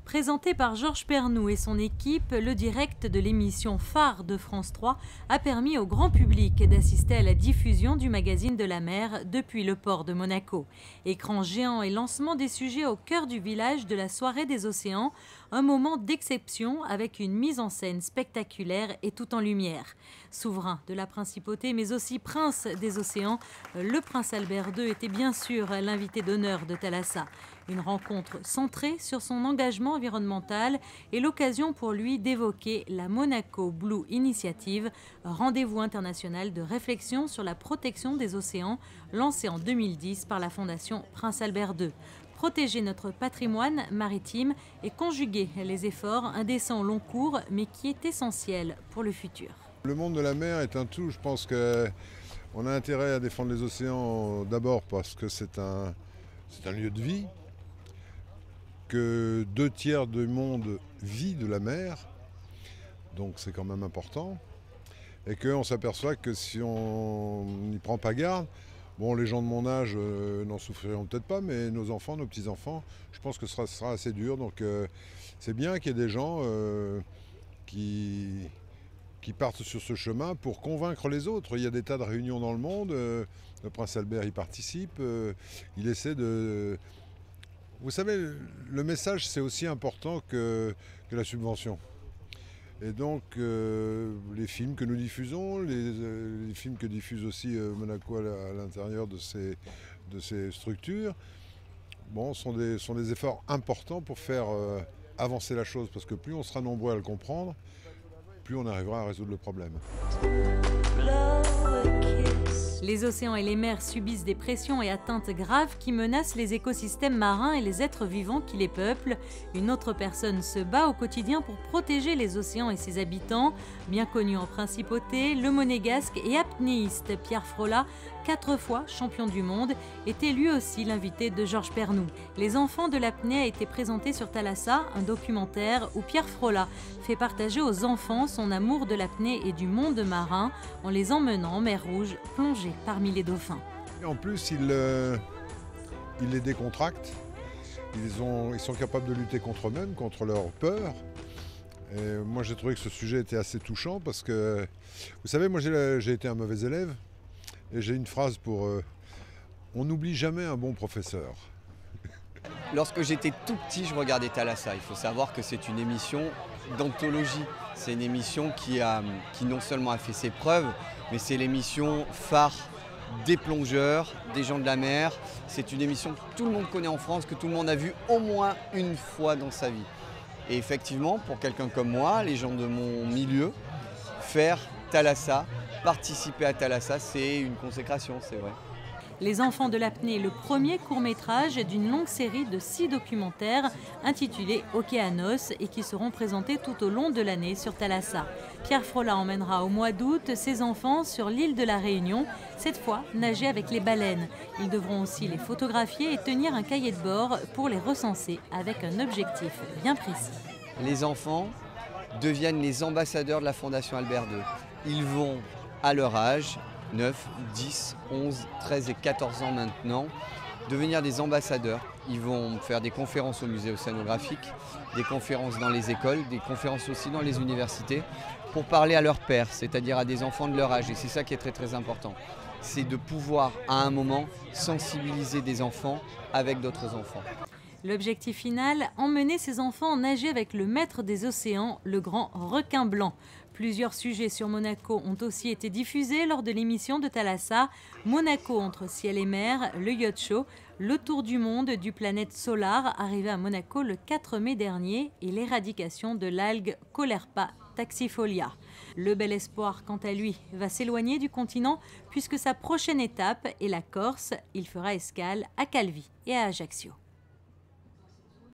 Présenté par Georges Pernou et son équipe, le direct de l'émission phare de France 3 a permis au grand public d'assister à la diffusion du magazine de la mer depuis le port de Monaco. Écran géant et lancement des sujets au cœur du village de la soirée des océans, un moment d'exception avec une mise en scène spectaculaire et tout en lumière. Souverain de la principauté mais aussi prince des océans, le prince Albert II était bien sûr l'invité d'honneur de Thalassa. Une rencontre centrée sur son engagement environnemental et l'occasion pour lui d'évoquer la Monaco Blue Initiative, un rendez-vous international de réflexion sur la protection des océans lancé en 2010 par la Fondation Prince Albert II. Protéger notre patrimoine maritime et conjuguer les efforts, un dessin au long cours mais qui est essentiel pour le futur. Le monde de la mer est un tout. Je pense qu'on a intérêt à défendre les océans d'abord parce que c'est un lieu de vie, que 2/3 du monde vit de la mer, donc c'est quand même important, et qu'on s'aperçoit que si on n'y prend pas garde, bon, les gens de mon âge n'en souffriront peut-être pas, mais nos enfants, nos petits-enfants, je pense que ce sera assez dur, donc c'est bien qu'il y ait des gens qui partent sur ce chemin pour convaincre les autres. Il y a des tas de réunions dans le monde, le prince Albert y participe, il essaie de... Vous savez, le message, c'est aussi important que la subvention. Et donc, les films que nous diffusons, les films que diffuse aussi Monaco à l'intérieur de ces structures, bon, sont des efforts importants pour faire avancer la chose. Parce que plus on sera nombreux à le comprendre, plus on arrivera à résoudre le problème. Les océans et les mers subissent des pressions et atteintes graves qui menacent les écosystèmes marins et les êtres vivants qui les peuplent. Une autre personne se bat au quotidien pour protéger les océans et ses habitants. Bien connu en principauté, le monégasque et apnéiste Pierre Frolla, 4 fois champion du monde, était lui aussi l'invité de Georges Pernou. Les enfants de l'apnée a été présenté sur Thalassa, un documentaire où Pierre Frolla fait partager aux enfants son amour de l'apnée et du monde marin en les emmenant en mer Rouge, plonger parmi les dauphins. Et en plus, il les décontracte. Ils sont capables de lutter contre eux-mêmes, contre leur peur. Et moi, j'ai trouvé que ce sujet était assez touchant parce que, vous savez, moi, j'ai été un mauvais élève et j'ai une phrase pour on n'oublie jamais un bon professeur. Lorsque j'étais tout petit, je regardais Thalassa. Il faut savoir que c'est une émission d'anthologie. C'est une émission qui non seulement a fait ses preuves, mais c'est l'émission phare des plongeurs, des gens de la mer. C'est une émission que tout le monde connaît en France, que tout le monde a vue au moins une fois dans sa vie. Et effectivement, pour quelqu'un comme moi, les gens de mon milieu, faire Thalassa, participer à Thalassa, c'est une consécration, c'est vrai. Les enfants de l'apnée, le premier court-métrage d'une longue série de 6 documentaires intitulés Océanos et qui seront présentés tout au long de l'année sur Thalassa. Pierre Frolla emmènera au mois d'août ses enfants sur l'île de la Réunion, cette fois nager avec les baleines. Ils devront aussi les photographier et tenir un cahier de bord pour les recenser avec un objectif bien précis. Les enfants deviennent les ambassadeurs de la Fondation Albert II. Ils vont, à leur âge, 9, 10, 11, 13 et 14 ans maintenant, devenir des ambassadeurs. Ils vont faire des conférences au musée océanographique, des conférences dans les écoles, des conférences aussi dans les universités, pour parler à leurs pairs, c'est-à-dire à des enfants de leur âge. Et c'est ça qui est très très important. C'est de pouvoir, à un moment, sensibiliser des enfants avec d'autres enfants. L'objectif final, emmener ses enfants nager avec le maître des océans, le grand requin blanc. Plusieurs sujets sur Monaco ont aussi été diffusés lors de l'émission de Thalassa. Monaco entre ciel et mer, le yacht show, le tour du monde du planète Solar arrivé à Monaco le 4 mai dernier et l'éradication de l'algue Caulerpa taxifolia. Le Bel Espoir, quant à lui, va s'éloigner du continent puisque sa prochaine étape est la Corse. Il fera escale à Calvi et à Ajaccio.